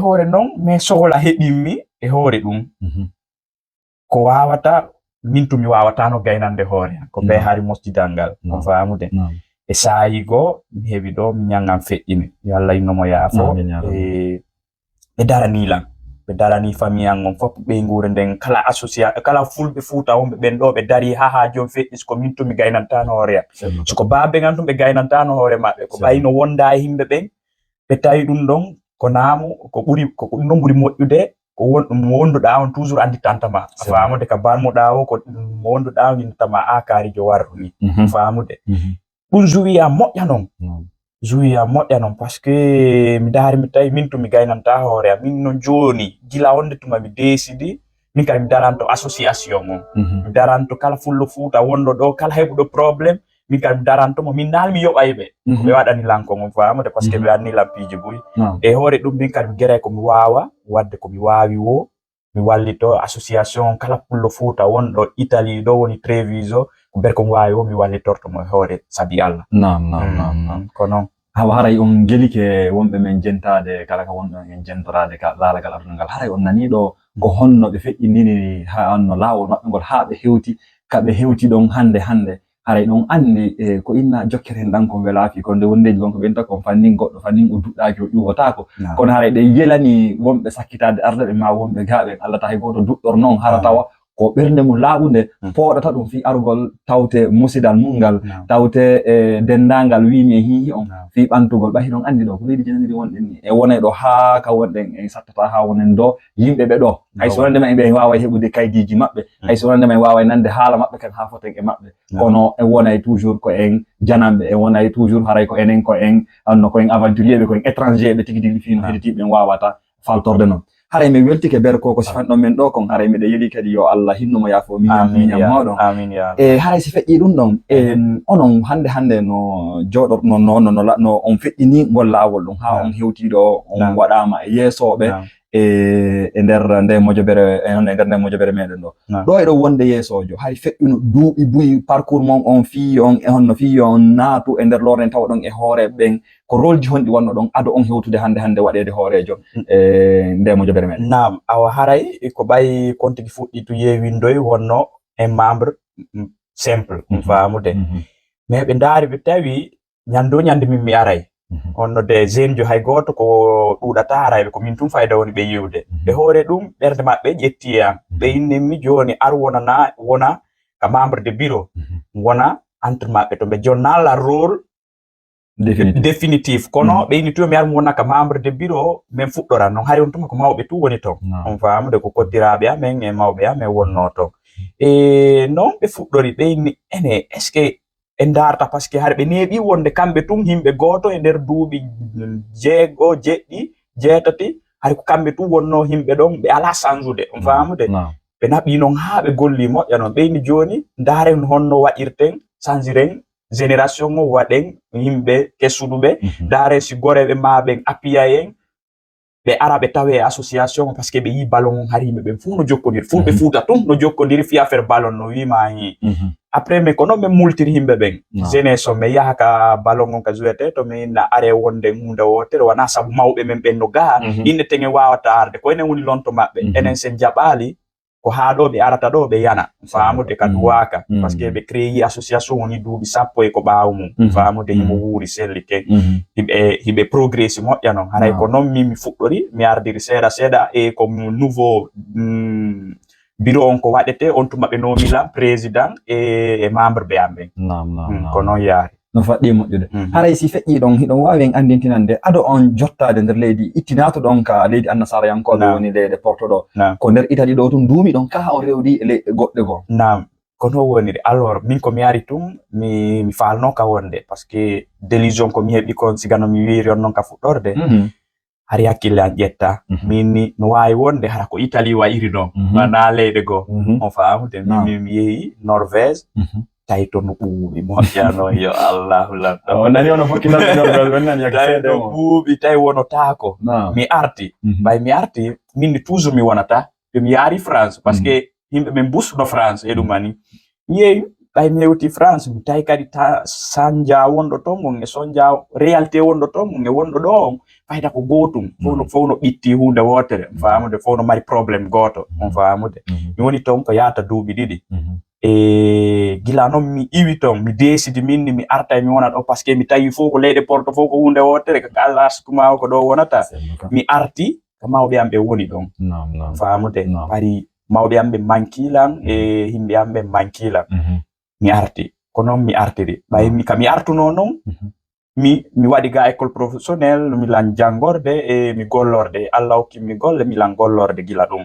hore non me sohla heɓimi e hore ɗum ko wawata min tumi wawata no gaynande hoore ko be hari mosjidal ngal on faamude e saayi go mi heɓi ɗo mi ñangam feƴƴine yo Allah innomo yaafo e daranilan ɓe darani famille an on fof ɓe nguure nden kala association kala fulɓe Fuuta wonɓe ɓen ɗo ɓe dari ha jom feƴƴi ko min tumi gaynantano hoore soko baabe an tum ɓe gaynantano hoore maɓɓe ko ɓayno wonda e himɓe ɓen ɓe tawi ɗum ɗon ko naamu ko ɗum ɗon ɓuri moƴƴude ko mo wonduɗa on toujours andi tantama faamude ka barmoɗa o ko mo wonduɗa on indatama a kaarijo warru ni faamude ɗum jouiya moƴƴa noon jouiya moƴƴa noon par ce que mi daari mi tawi min tumi gaynanta hoore am min no joni gila wonde tuma mi décidi min kadi mi daranto association on mi daranto kala fullo Fuuta wonɗo ɗo kala heɓuɗo probléme min kadi mi darantomo min naal mi yoɓayɓe ko ɓe waɗani lanko on faamude par ce que ɓe anni lampiiji boyi e hoore ɗum min kadi mi gueray komi wawa wadde komi wawi wo mi wallito association kala fullo Fuuta wonɗo Italie ɗo woni Treviso ko ber komi wawi wo mi wallitortomo hoore sabi Allah ko noon hawa haray on gelike wonɓe men jentade kala ka wonɗon en jentorade ka laalagal aduna ngal haray on nani ɗo ko honno ɓe feƴƴindini ha anno laawol maɓɓe ngol ha ɓe hewti kaɓe hewti ɗon hande haray ɗon andi ko inna jokkeren ɗan ko welaki ko nde wondeji gonko ɓenta kon fannin goɗɗo fannin o duɗɗaki o ƴuwotako kono haray ɗe yelani wonɓe sakkitade ardaɓe ma wonɓe gaaɓe Allah tahi goto duɗɗor noon hara tawa ko ɓernde mum laaɓunde poɗata ɗum fi arugol tawte musidal mungal tawte dendangal wimi e hihi on fi ɓantugol ɓahi ɗon andi ɗo ko leydi jananiri wonɗen ni e wonay ɗo ha ka wonɗen en sattata ha wonen ɗo yimɓe ɓe ɗo hay so wonandema ɓe wawa heɓude kaydiji maɓɓe hay so wonandema en wawa nande haala maɓɓe kan ha foten e maɓɓe kono e wonay toujours ko en janamɓe e wonay toujours haray ko enen ko en anno ko en aventurier ɓe ko en étranger ɓe tigi tigi fino heɗitiɓe en wawata faltorde noon haray mi weltike ber ko sifanɗon men ɗo kon haray miɗe yeli kadi yo Allah hinnumo yaafo miñam moɗon e haray si feƴƴi ɗum ɗon onon hande no joɗorno no on feƴƴini ngol laawol ɗum ha on hewtiɗo on waɗama e yeesoɓe e nder nde mojobere nde mojobere meɗen ɗo ɗo e ɗo wonde yeesojo hay feƴƴuno duuɓi buyi parcours mon on fi on e honno fi on naatu e nder lorden tawa ɗon e hoore ɓen ko rôle ji honɗi wonno ɗon ado on hewtude hande waɗede hoorejo nde mojobere meɗen naam awa haray ko ɓay kontigi fuɗɗi to yewindoy wonno en membre simple faamude mais ɓe ndaari ɓe tawi ñande min mi aray honno de jeune jo hay goto ko ɗuɗata arayɓe ko min tum fayda woni ɓe yiwde ɓe hoore ɗum ɓerde maɓɓe ƴetti e am ɓe innimi joni ar wona ka membre de bureau wona entre maɓɓe to ɓe jonnala rôle définitif kono ɓe inni tuma mi ar mi wona ka membre de bureau min fuɗɗoran noon hari on tuma ko mawɓe tu woni ton on faamude ko koddiraɓe amen e mawɓe amen wonno ton e noon ɓe fuɗɗori ɓe inni ene est ce que en darta par ce que har ɓe neeɓi wonde kamɓe tum himɓe goto e nder duuɓi jeego jeɗɗi jeetati hay ko kamɓe tum wonno himɓe ɗon ɓe ala change on faamude ɓe naɓi noon ha ɓe golli moƴƴa noon ɓeyni joni ndaren honno waɗirten changiren génération o waɗen yimɓe kessuɗuɓe ndaren si goreɓe ma ɓen appiya en ɓe ara ɓe tawe association par ce que ɓe yi ballon on har yimɓe ɓen fuu no jokkodiri fulɓe Fuuta tum no jokkodiri fi affaire ballon no wima hi après mais ko noon ɓe multiri yimɓe ɓen jeunesse o mi yaha ka ballon on ka jouete to min are wonde hunde wotere wona saabu mawɓe men ɓen no gaha inne tenge wawata arde ko enen woni lonto maɓɓe enen sen jaɓali ko haa ɗo ɓe arata ɗo ɓe yana faamude ka duwaka par ce que ɓe créé association woni duuɓi sappo e ko ɓaawo mum faamude himo wuuri selli ken hiɓe progressi moƴƴa noon haray ko noon min mi fuɗɗori mi ardiri seeɗa e ko nouveau bureau on ko waɗete on tuma ɓe nomilan président e membre ɓe am ɓen ko noon yaari no faɗɗi moƴƴude haray si feƴƴi ɗon hiɗon wawi en andintinande ado on jottade nder leydi ittinato ɗon ka leydi annasarayankoɓe woni leyde porto ɗo ko nder Italie ɗo tum duumi ɗon ka o rewdi e leyɗe goɗɗe goo nam kono woniri alors min komi ari tum mi falno ka wonde par ce que délusion ko mi heɓi kon sigano mi wiri on noon ka fuɗɗorde hari hakkille an ƴetta min ni no wawi wonde hara ko Italie wayiri ɗon wana leyɗe goo on faamude min mi yeehi Norvège tawi to no ɓuuɓi moƴƴano yo Allahu lamɗo o nani ono fokkitanɓe Norvège on nani tawi no ɓuuɓi tawi wonotako mi arti ɓay mi arti min ni toujours mi wonata to mi yaari France par ce que yimɓe ɓe busno France e ɗum ani mi yeeyi ɓay mi hewti France mi tawi kadi sanja wonɗo ton gon e sonja réalité wonɗo ton gon e wonɗo ɗo on fayda ko gotum fof no ɓitti hunde wotere famude fof no mari probléme goto on famude mi woni ton ko yata duuɓi ɗiɗi e gila noon mi iwi ton mi décidi minni mi arta mi wona ɗo par ce que mi tawi fof ko leyɗe porto fof ko hunde wotere ko alaskuma ko ɗo wonata mi arti ko mawɓe am ɓe woni ɗon famude pari mawɓe am ɓe mankilan e himɓe am ɓe mankilan mi arti ko noon mi artiri ɓay mi ka mi artuno noon mi waɗi ga école professionnel mi lan jangorde e mi gollorde Allah hokki mi golle mi lan gollorde gila ɗum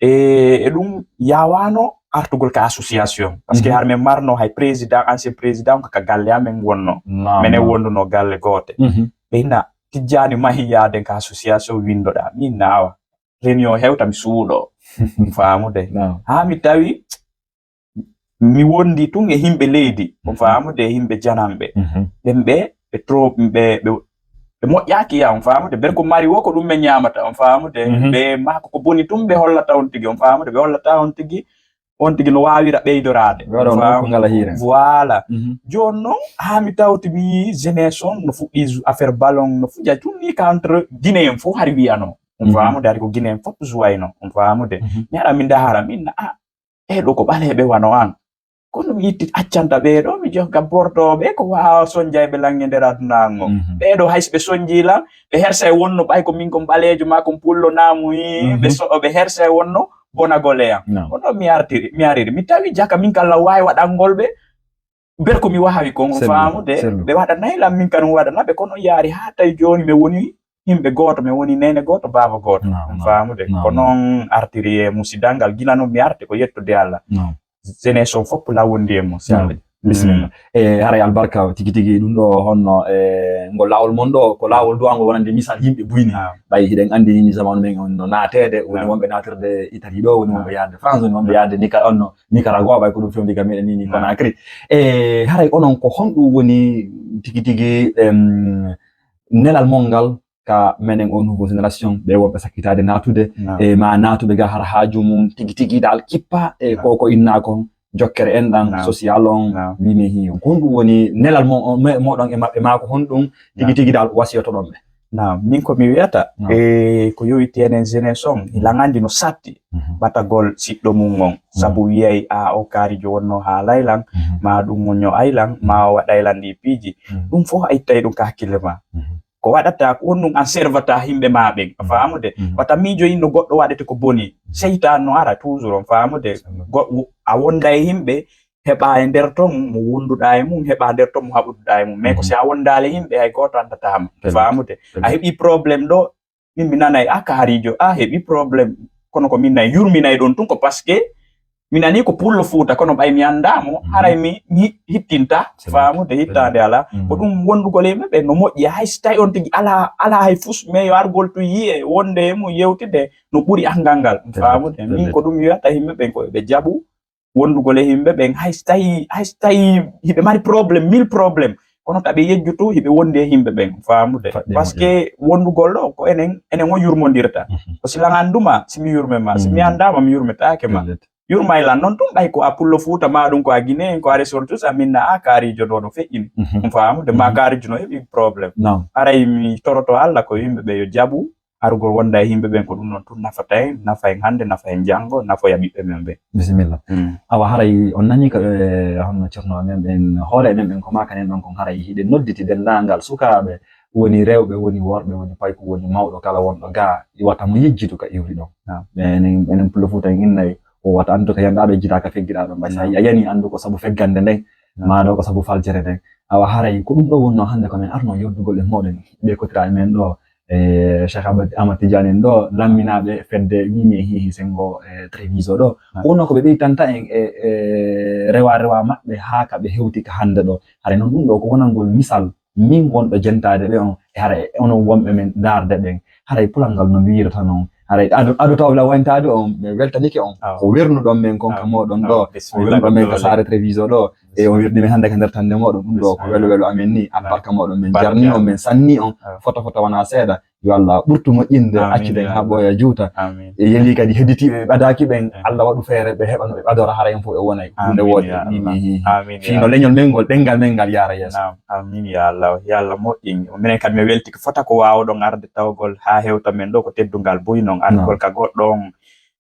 e ɗum yawano artugol ka association parce que har men marno hay président ancien président ko ka galle amen wonno menen wonduno galle gote ɓeyna tijjani mahi yaden ka association windoɗa min nawa réunion hewta mi suuɗo famude ha mi tawi mi wondi tun e himɓe leydi famude himɓe janamɓe ɓen ɓe trop ɓe moƴƴaki ya on famude ber ko mari wo ko ɗum ɓe ñamata on famude ɓe mako ko boni tun ɓe hollata on tigi on famude ɓe hollata on tigi no wawira ɓeydorade voilà joni noon ha mi tawti mi yi jeunesse on no fuɗɗi affaire ballon no fuɗɗi tun ni ka entre guinéen fof har wiyano on famude ari ko guinéen fof jouwayno on famude mi ara mi dahara minna ɗo ko ɓaleɓe wano an kono mi yitti accanta ɓeeɗo mi jonka bortoɓe ko wawa sonjayɓe lange nder adunago ɓeeɗo hayso ɓe sonjilan ɓe hersa e wonno ɓay ko min kon ɓalejo ma kon pullo namuyi ɓe hersa e wonno bonagole yam kono mi ariri mi tawi jaka min kala wawi waɗangolɓe ber ko mi wawi kon famude ɓe waɗanaylam min kan waɗanaɓe kono yaari ha tawi joni mi woni himɓe goto mi woni nene goto baba goto famude ko noon artiri e musidalngal gila noon mi arti ko yettude Allah jeunesse on fopp lawondi e mo sallah bisimilla haray albarka tigi tigi ɗum ɗo honno ngol lawol mon ɗo ko lawol duwangol wonande misal yimɓe buyni ɓay hiɗen andi ni zamanu men on no naatede woni wonɓe natirde Italie ɗo woni wonɓe yadde France woni wonɓe yadde Nicaragua ɓay ko ɗum fewndi kam meɗen ni Conakry haray onon ko honɗum woni tigi tigi nelal mon ngal ka menen on nouveau génération ɓe wonɓe sakkitade natude ma natuɓe ga har haaju mum tigi tigi dal kippa e koko inna kon jokkere en ɗan social on wimi hi on honɗum woni nelal moɗon e maɓɓe ma ko honɗum tigi tigi dal wasiyotoɗon ɓe min ko mi wiyata e ko yowiti enen jeunesse on ilan andi no satti batagol siɗɗo mum on sabu wiyay o kaarijo wonno ha laylan ma ɗum wonño aylan ma waɗaylan ɗi piiji ɗum fof a ittay ɗum ka hakkille ma ko waɗata ko on ɗum an servata himɓe ma ɓen famude wata miijo inno goɗɗo waɗete ko boni seytan no ara toujours on famude a wonda e himɓe heɓa e nder ton mo wonduɗa e mum heɓa nder ton mo haɓuduɗa e mum mais ko si a wondale himɓe hay goto andatama famude a heɓi probléme ɗo min mi nanay kaarijo heɓi probléme kono ko min nayi yurminay ɗon tun ko par ce que mi nani ko pullo Fuuta kono ɓay mi andamo haray mi hittinta famude hittande ala ko ɗum wondugol e maɓɓe no moƴƴi hay so tawi on tigi ala hay fus mais yo argol to yiye wonde e mum yewtide no ɓuuri angal ngal famude min ko ɗum wiyata yimɓe ɓen ko ɓe jaɓu wondugol e yimɓe ɓen hay so tawi hiɓe mari probléme 1000 probléme kono taɓe yejjutu hiɓe wondi e yimɓe ɓen famude par ce que wondugol ɗo ko enen on yurmodirta ko silan anduma simi yurme ma simi andama mi yurmetake ma yurmaylan noon ɗum ɓay ko a pullo Fuuta ma ɗum ko a Guinéen ko a resor tous a minna kaarijo ɗo no feƴƴini famude ma kaarijo no heɓi probléme aray mi toroto Allah ko yimɓeɓe yo jaɓu arugol wonda e yimɓe ɓen ko ɗum noon tun nafata en nafa en hande nafa en janggo nafoya ɓiɓɓe men ɓe bisimilla awa haray on nani ko honno ceerno men ɓen hoore men ɓen ko makanen ɗon kon haray hiɗe nodditi dendagal sukaɓe woni rewɓe woni worɓe woni payko woni mawɗo kala wonɗo ga iwata mo yejjitu ka iwri ɗon enen pullo Fuuta en innayi o wata andu ko yanda aɗo jita ka feggiɗa ɗon ɓay a yani andu ko sabu feggande nden maɗo ko sabu faljere nden awa haray ko ɗum ɗo wonno hande ko men arno yoddugol e moɗon ɓe kotiraɓe men ɗo Cheikh Ahmad Tidiane en ɗo lamminaɓe fedde wimi e hihi sengo Treviso ɗo wonno ko ɓe ɓeytanta en e rewa maɓɓe ha ka ɓe hewti ka hande ɗo haray noon ɗum ɗo ko wonangol misal min wonɗo jentade ɓe on e haray onon wonɓe men darde ɓen haray pulal ngal no wirata noon haray aɗo tawla wayntade on ɓe weltanike on ko wernuɗon men kon ka moɗon ɗo o wernuɗon men ka saare Treviso ɗo e on wirɗi men hande ka nder tande moɗon ɗum ɗo ko welo amen ni albarka moɗon men jarni on men sanni on foto wana seeɗa yo Allah ɓurtumo inde acciden ha ɓooya juuta e yeli kadi hedditiɓe ɓadaki ɓen Allah waɗu feere ɓe heɓa no ɓe ɓadora hara en fof e wona hunde woode fino leñol men ngol ɗengal men ngal yaara yeeso amin ya Allah moƴƴin minen kadi mi welti ko fota ko wawɗon arde tawgol ha hewta men ɗo ko teddungal boyi noon angol ka goɗɗon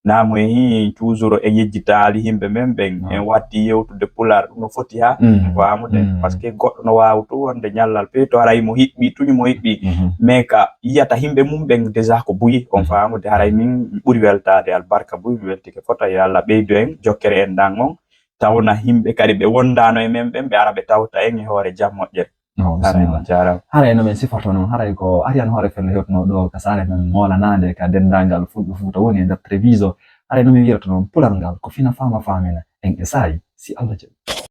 namu hi toujours e yejjitaali himɓe men ɓen en watti yewtude pular ɗum no foti ha wamude par ce que goɗɗo no wawi to wonde ñallal peeto haray mo hiɓɓi tuñi mo hiɓɓi mais ka yiyata himɓe mum ɓen déjà ko buyi on famude haray min ɓuuri weltade albarka buyi mi weltike fota yo Allah ɓeydu en jokkere en dan on tawna himɓe kadi ɓe wondano e men ɓen ɓe ara ɓe tawta en e hoore jam moƴƴere bismillah haray no men siforto noon haray ko ari an hoore felle hewtano ɗo ka sare men molanade ka dendangal fulɓe Fuuta woni e nder Treviso haray no min wiyata noon pular ngal ko fina fama famina en e saayi si Allah jaɓi